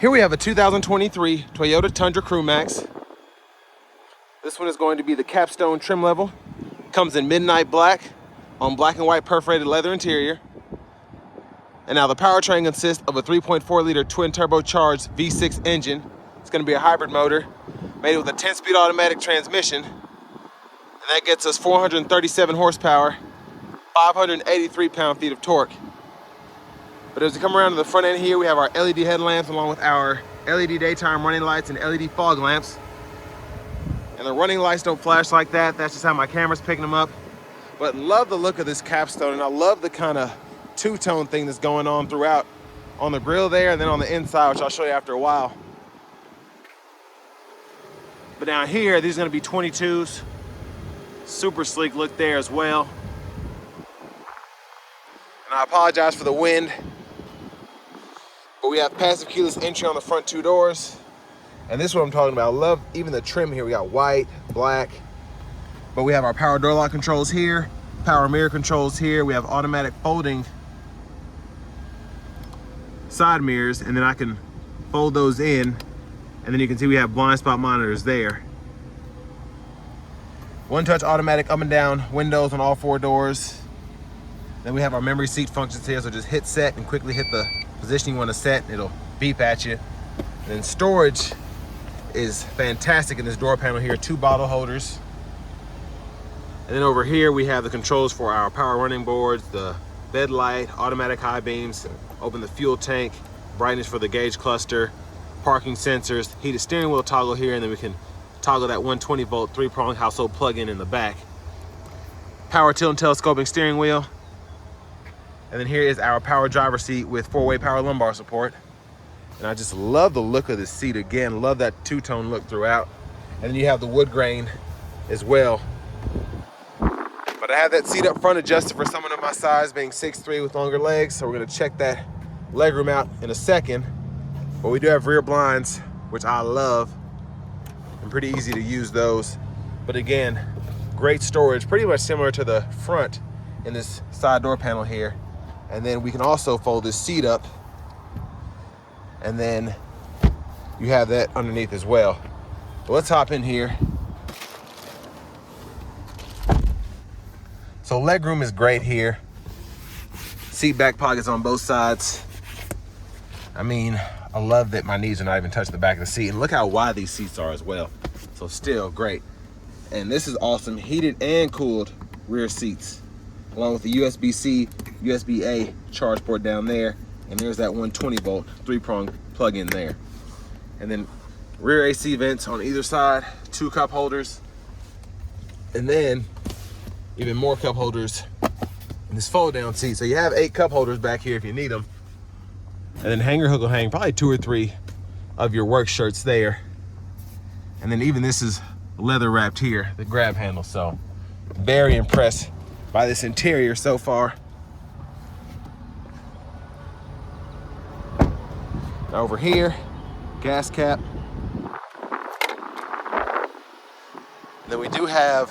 Here we have a 2023 Toyota Tundra Crew Max. This one is going to be the Capstone trim level. Comes in midnight black on black and white perforated leather interior. And now the powertrain consists of a 3.4 liter twin turbocharged V6 engine. It's going to be a hybrid motor made with a 10-speed automatic transmission. And that gets us 437 horsepower, 583 pound-feet of torque. But as we come around to the front end here, we have our LED headlamps along with our LED daytime running lights and LED fog lamps. And the running lights don't flash like that. That's just how my camera's picking them up. But love the look of this Capstone, and I love the kind of two-tone thing that's going on throughout on the grill there and then on the inside, which I'll show you after a while. But down here, these are gonna be 22s. Super sleek look there as well. And I apologize for the wind, but we have passive keyless entry on the front two doors. And this is what I'm talking about. I love even the trim here. We got white, black, but we have our power door lock controls here, power mirror controls here. We have automatic folding side mirrors, and then I can fold those in, and then you can see we have blind spot monitors there. One-touch automatic up and down windows on all four doors. Then we have our memory seat functions here, so just hit set and quickly hit the position you want to set. It'll beep at you. And then storage is fantastic in this door panel here, 2 bottle holders. And then over here we have the controls for our power running boards, the bed light, automatic high beams, open the fuel tank, brightness for the gauge cluster, parking sensors, heated steering wheel toggle here, and then we can toggle that 120 volt 3-prong household plug-in in the back. Power tilt and telescoping steering wheel. And then here is our power driver seat with 4-way power lumbar support. And I just love the look of this seat again. Love that two-tone look throughout. And then you have the wood grain as well. But I have that seat up front adjusted for someone of my size, being 6'3" with longer legs. So we're gonna check that legroom out in a second. But we do have rear blinds, which I love. And pretty easy to use those. But again, great storage, pretty much similar to the front in this side door panel here. And then we can also fold this seat up, and then you have that underneath as well. So let's hop in here. So legroom is great here. Seat back pockets on both sides. I mean, I love that my knees are not even touching the back of the seat. And look how wide these seats are as well. So still great. And this is awesome, heated and cooled rear seats, along with the USB-C, USB-A charge port down there. And there's that 120 volt 3-prong plug-in there. And then rear AC vents on either side, 2 cup holders. And then even more cup holders in this fold-down seat. So you have 8 cup holders back here if you need them. And then hanger hook will hang probably 2 or 3 of your work shirts there. And then even this is leather wrapped here, the grab handle. So very impressed by this interior so far. Now over here, gas cap. And then we do have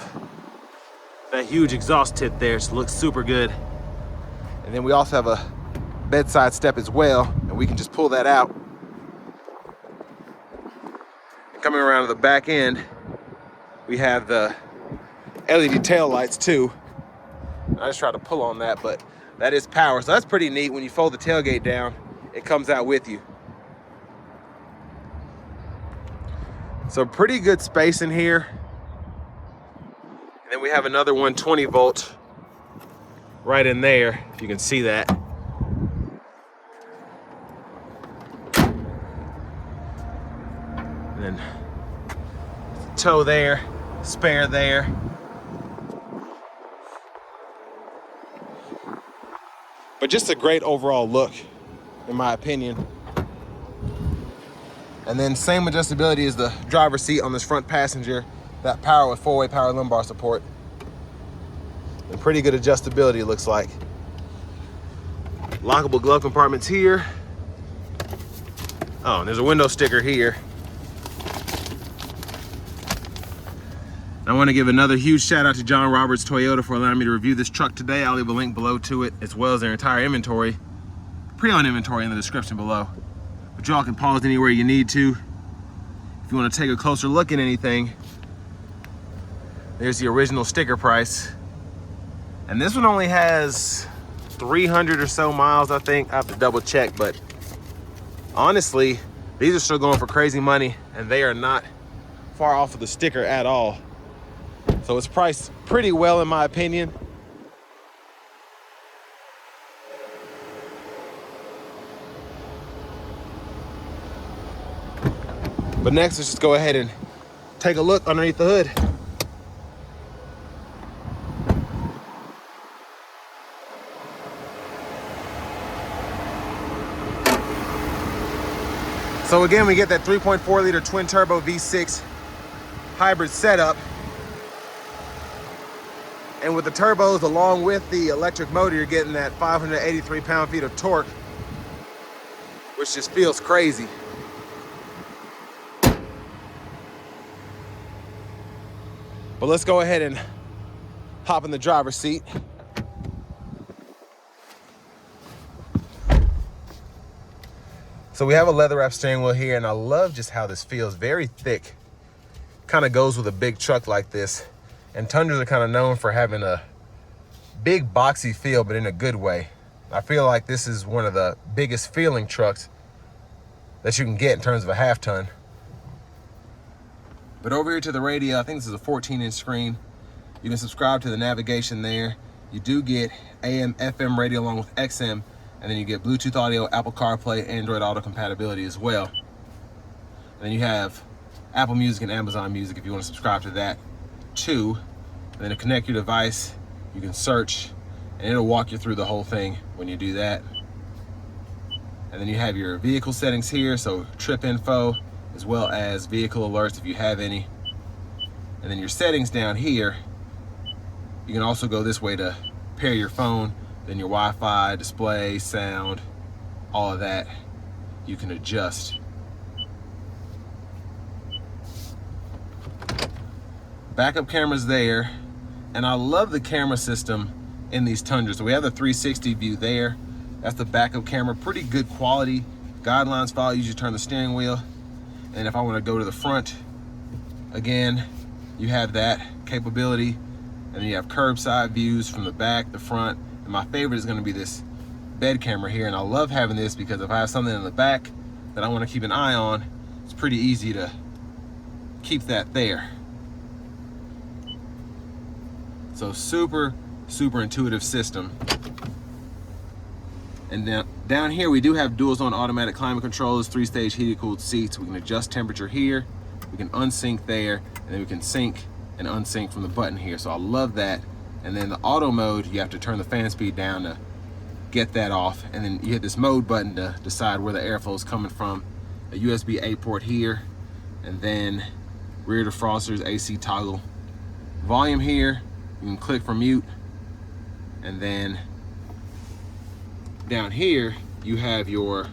that huge exhaust tip there, so it looks super good. And then we also have a bedside step as well, and we can just pull that out. And coming around to the back end, we have the LED tail lights too. I just tried to pull on that, but that is power. So that's pretty neat. When you fold the tailgate down, it comes out with you. So pretty good space in here. And then we have another 120 volt right in there, if you can see that. And then tow there, spare there. But just a great overall look, in my opinion. And then same adjustability as the driver's seat on this front passenger. That power with 4-way power lumbar support. And pretty good adjustability, it looks like. Lockable glove compartments here. Oh, and there's a window sticker here. I want to give another huge shout out to John Roberts Toyota for allowing me to review this truck today. I'll leave a link below to it, as well as their entire inventory, pre-owned inventory, in the description below. but y'all can pause anywhere you need to. If you want to take a closer look at anything, there's the original sticker price. And this one only has 300 or so miles, I think. I have to double check, but honestly, these are still going for crazy money, and they are not far off of the sticker at all. So it's priced pretty well in my opinion. But next, let's just go ahead and take a look underneath the hood. So again, we get that 3.4 liter twin turbo V6 hybrid setup. And with the turbos along with the electric motor, you're getting that 583 pound-feet of torque, which just feels crazy. But let's go ahead and hop in the driver's seat. So we have a leather wrap steering wheel here, and I love just how this feels. Very thick. Kind of goes with a big truck like this. And Tundras are kind of known for having a big boxy feel, but in a good way. I feel like this is one of the biggest feeling trucks that you can get in terms of a half ton. But over here to the radio, I think this is a 14-inch screen. You can subscribe to the navigation there. You do get AM, FM radio along with XM, and then you get Bluetooth audio, Apple CarPlay, Android Auto compatibility as well. And then you have Apple Music and Amazon Music if you want to subscribe to that too. And then to connect your device, you can search, and it'll walk you through the whole thing when you do that. And then you have your vehicle settings here, so trip info, as well as vehicle alerts if you have any. And then your settings down here, you can also go this way to pair your phone, then your Wi-Fi, display, sound, all of that you can adjust. Backup camera's there, and I love the camera system in these Tundras. So we have the 360 view there. That's the backup camera, pretty good quality. Guidelines file, you just turn the steering wheel. And if I want to go to the front, again, you have that capability. And then you have curbside views from the back, the front. And my favorite is going to be this bed camera here. And I love having this because if I have something in the back that I want to keep an eye on, it's pretty easy to keep that there. So super, super intuitive system. And down here, we do have dual zone automatic climate controls, 3-stage heated cooled seats. We can adjust temperature here. We can unsync there, and then we can sync and unsync from the button here. So I love that. And then the auto mode, you have to turn the fan speed down to get that off. And then you hit this mode button to decide where the airflow is coming from. A USB-A port here, and then rear defrosters, AC toggle. Volume here, you can click for mute. And then down here, you have your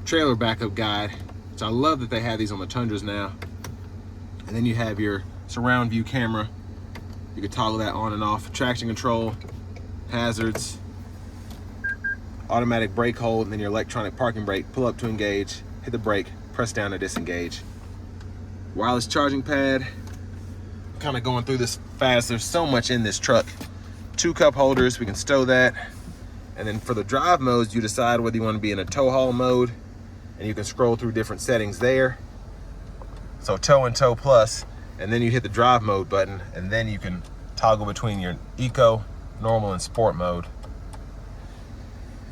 trailer backup guide, which I love that they have these on the Tundras now. And then you have your surround view camera. You can toggle that on and off. Traction control, hazards, automatic brake hold, and then your electronic parking brake. Pull up to engage, hit the brake, press down to disengage. Wireless charging pad. I'm kind of going through this fast. There's so much in this truck. 2 cup holders, we can stow that. And then for the drive modes, you decide whether you want to be in a tow haul mode, and you can scroll through different settings there. So tow and tow plus, and then you hit the drive mode button, and then you can toggle between your eco, normal, and sport mode.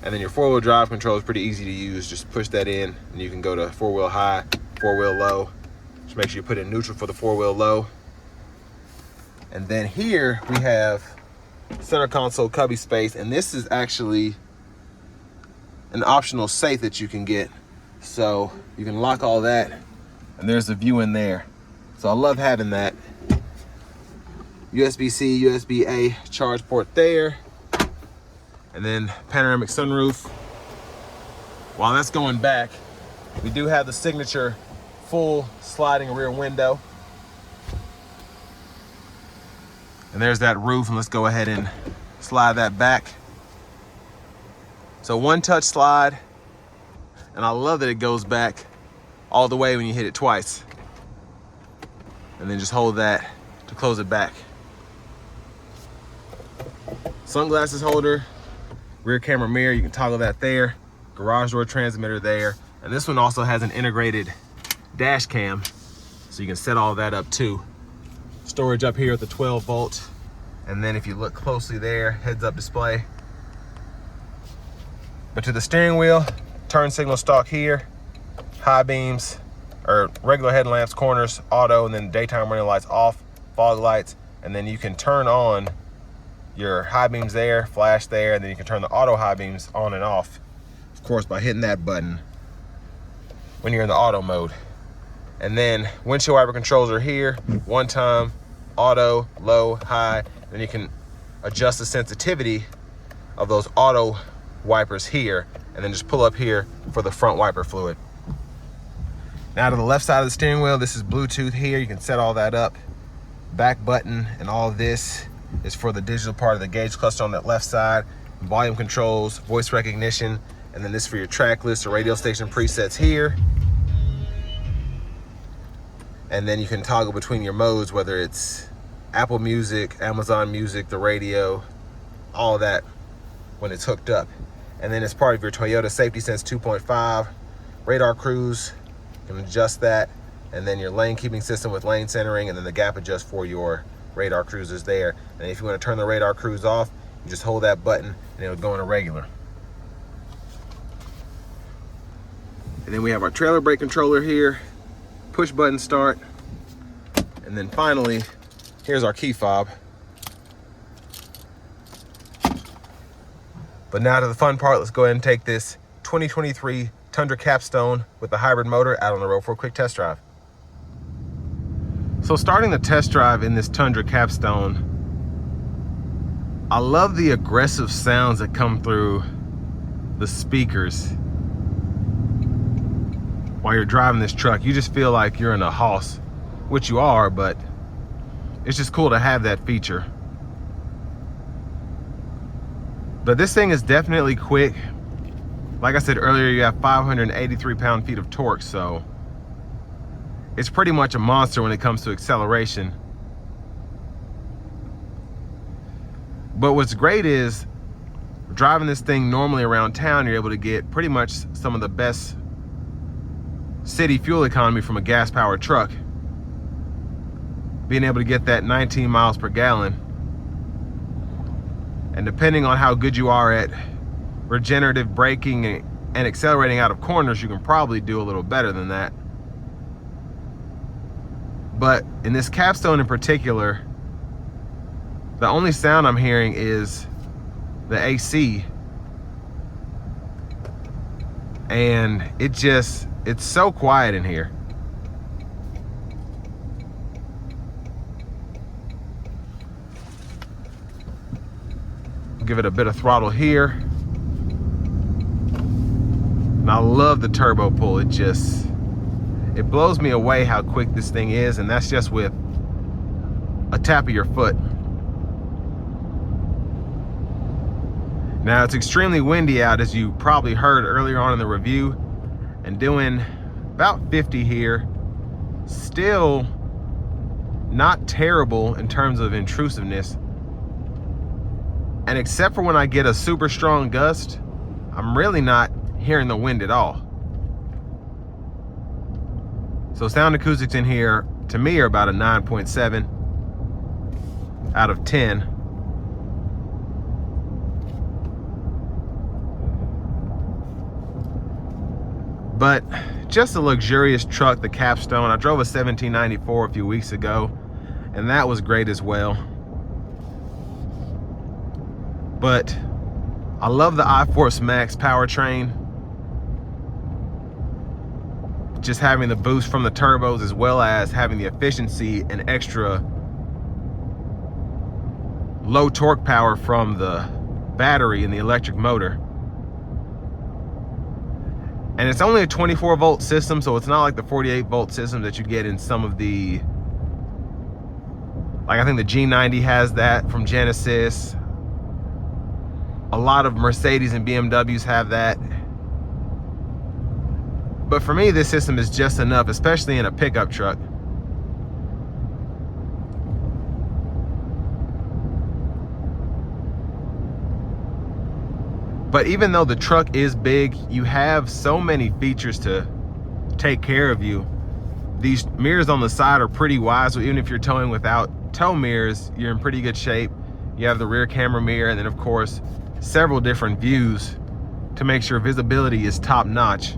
And then your 4-wheel drive control is pretty easy to use. Just push that in, and you can go to 4-wheel high, 4-wheel low. Just make sure you put in neutral for the 4-wheel low. And then here we have center console cubby space, and this is actually an optional safe that you can get, so you can lock all that, and there's a view in there. So I love having that. USB-C, USB-A charge port there, and then panoramic sunroof. While that's going back, we do have the signature full sliding rear window. And there's that roof, and let's go ahead and slide that back. So one touch slide, And I love that it goes back all the way when you hit it twice. And then just hold that to close it back. Sunglasses holder, rear camera mirror, you can toggle that there. Garage door transmitter there. And this one also has an integrated dash cam, so you can set all that up too. Storage up here with the 12 volt. And then if you look closely there, heads up display. But to the steering wheel, turn signal stalk here, high beams, or regular headlamps, corners, auto, and then daytime running lights off, fog lights, and then you can turn on your high beams there, flash there, and then you can turn the auto high beams on and off, of course, by hitting that button when you're in the auto mode. And then windshield wiper controls are here, one time, auto, low, high, then you can adjust the sensitivity of those auto wipers here, and then just pull up here for the front wiper fluid. Now to the left side of the steering wheel, this is Bluetooth here. You can set all that up. Back button and all of this is for the digital part of the gauge cluster on that left side. Volume controls, voice recognition, and then this for your track list or radio station presets here. And then you can toggle between your modes, whether it's Apple Music, Amazon Music, the radio, all of that when it's hooked up. And then as part of your Toyota Safety Sense 2.5, radar cruise, you can adjust that. And then your lane keeping system with lane centering, and then the gap adjust for your radar cruisers there. And if you want to turn the radar cruise off, you just hold that button and it'll go into regular. And then we have our trailer brake controller here, push button start. And then finally, here's our key fob. But now to the fun part, let's go ahead and take this 2023 Tundra Capstone with the hybrid motor out on the road for a quick test drive. So starting the test drive in this Tundra Capstone, I love the aggressive sounds that come through the speakers while you're driving this truck. You just feel like you're in a house, which you are, but it's just cool to have that feature. But this thing is definitely quick. Like I said earlier, you have 583 pound-feet of torque, so it's pretty much a monster when it comes to acceleration. But what's great is driving this thing normally around town, you're able to get pretty much some of the best city fuel economy from a gas-powered truck. Being able to get that 19 miles per gallon. And depending on how good you are at regenerative braking and accelerating out of corners, you can probably do a little better than that. But in this Capstone in particular, the only sound I'm hearing is the AC. And it's so quiet in here. Give it a bit of throttle here. And I love the turbo pull. It blows me away how quick this thing is, and that's just with a tap of your foot. Now it's extremely windy out, as you probably heard earlier on in the review, and doing about 50 here. Still not terrible in terms of intrusiveness. And except for when I get a super strong gust, I'm really not hearing the wind at all. So sound acoustics in here, to me, are about a 9.7 out of 10. But just a luxurious truck, the Capstone. I drove a 1794 a few weeks ago, and that was great as well. But I love the iForce Max powertrain. Just having the boost from the turbos, as well as having the efficiency and extra low torque power from the battery and the electric motor. And it's only a 24 volt system, so it's not like the 48 volt system that you get in some of the, like I think the G90 has that from Genesis. A lot of Mercedes and BMWs have that. But for me, this system is just enough, especially in a pickup truck. But even though the truck is big, you have so many features to take care of you. These mirrors on the side are pretty wide, so even if you're towing without tow mirrors, you're in pretty good shape. You have the rear camera mirror, and then of course, several different views to make sure visibility is top notch.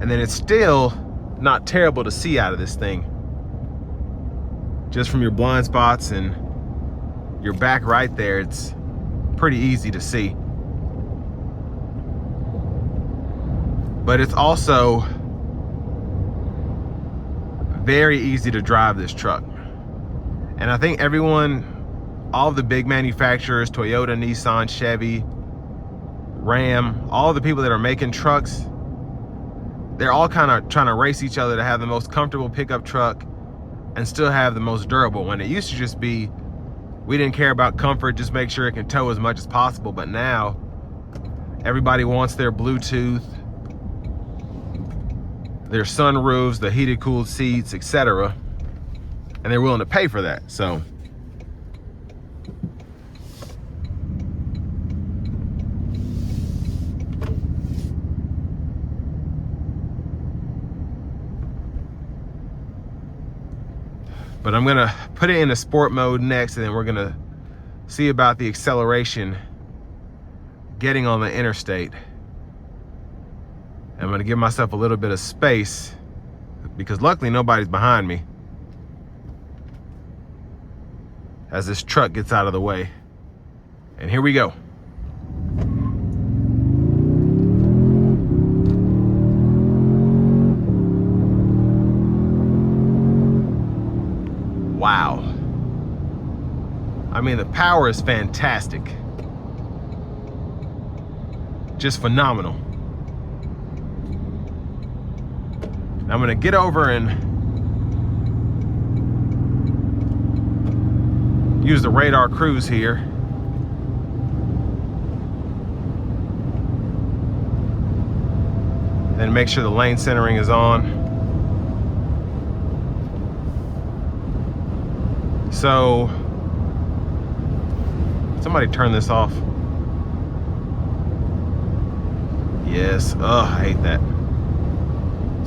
And then it's still not terrible to see out of this thing. Just from your blind spots and your back right there, it's pretty easy to see. But it's also very easy to drive this truck. And I think everyone, all of the big manufacturers, Toyota, Nissan, Chevy, Ram, all the people that are making trucks, they're all kind of trying to race each other to have the most comfortable pickup truck and still have the most durable one. It used to just be, we didn't care about comfort, just make sure it can tow as much as possible. But now everybody wants their Bluetooth, their sunroofs, the heated cooled seats, etc. And they're willing to pay for that. So but I'm gonna put it into sport mode next, and then we're gonna see about the acceleration getting on the interstate. I'm gonna give myself a little bit of space because luckily nobody's behind me as this truck gets out of the way. And here we go. Wow. I mean, the power is fantastic. Just phenomenal. I'm gonna get over and use the radar cruise here. Then make sure the lane centering is on. So, somebody turn this off. Yes, I hate that.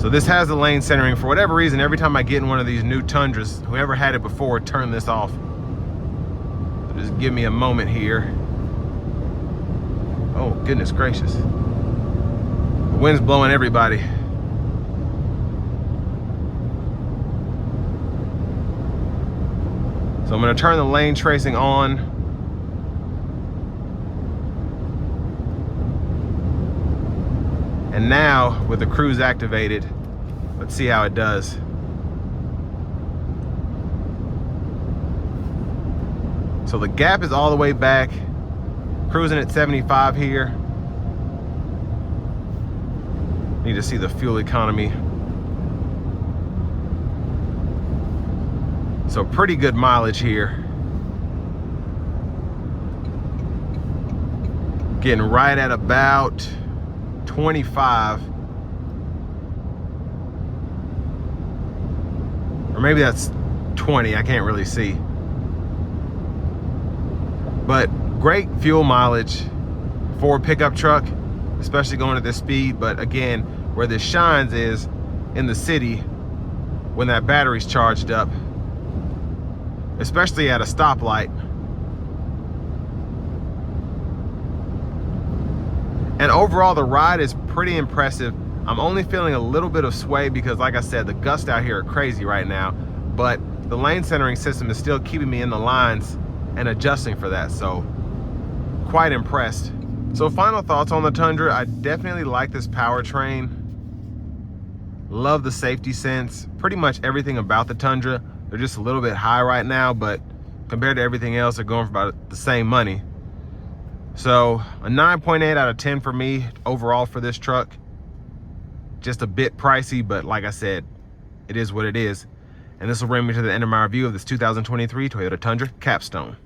So this has the lane centering. For whatever reason, every time I get in one of these new Tundras, whoever had it before turned this off. So just give me a moment here. Oh, goodness gracious. The wind's blowing everybody. So I'm gonna turn the lane tracing on. And now, with the cruise activated, let's see how it does. So the gap is all the way back, cruising at 75 here. Need to see the fuel economy. So pretty good mileage here. Getting right at about 25. Or maybe that's 20, I can't really see. But great fuel mileage for a pickup truck, especially going at this speed. But again, where this shines is in the city when that battery's charged up, especially at a stoplight. And overall, the ride is pretty impressive. I'm only feeling a little bit of sway because, like I said, the gusts out here are crazy right now, but the lane centering system is still keeping me in the lines and adjusting for that, so quite impressed. So final thoughts on the Tundra. I definitely like this powertrain. Love the safety sense. Pretty much everything about the Tundra. They're just a little bit high right now, but compared to everything else, they're going for about the same money. So a 9.8 out of 10 for me overall for this truck. Just a bit pricey, but like I said, it is what it is. And this will bring me to the end of my review of this 2023 Toyota Tundra Capstone.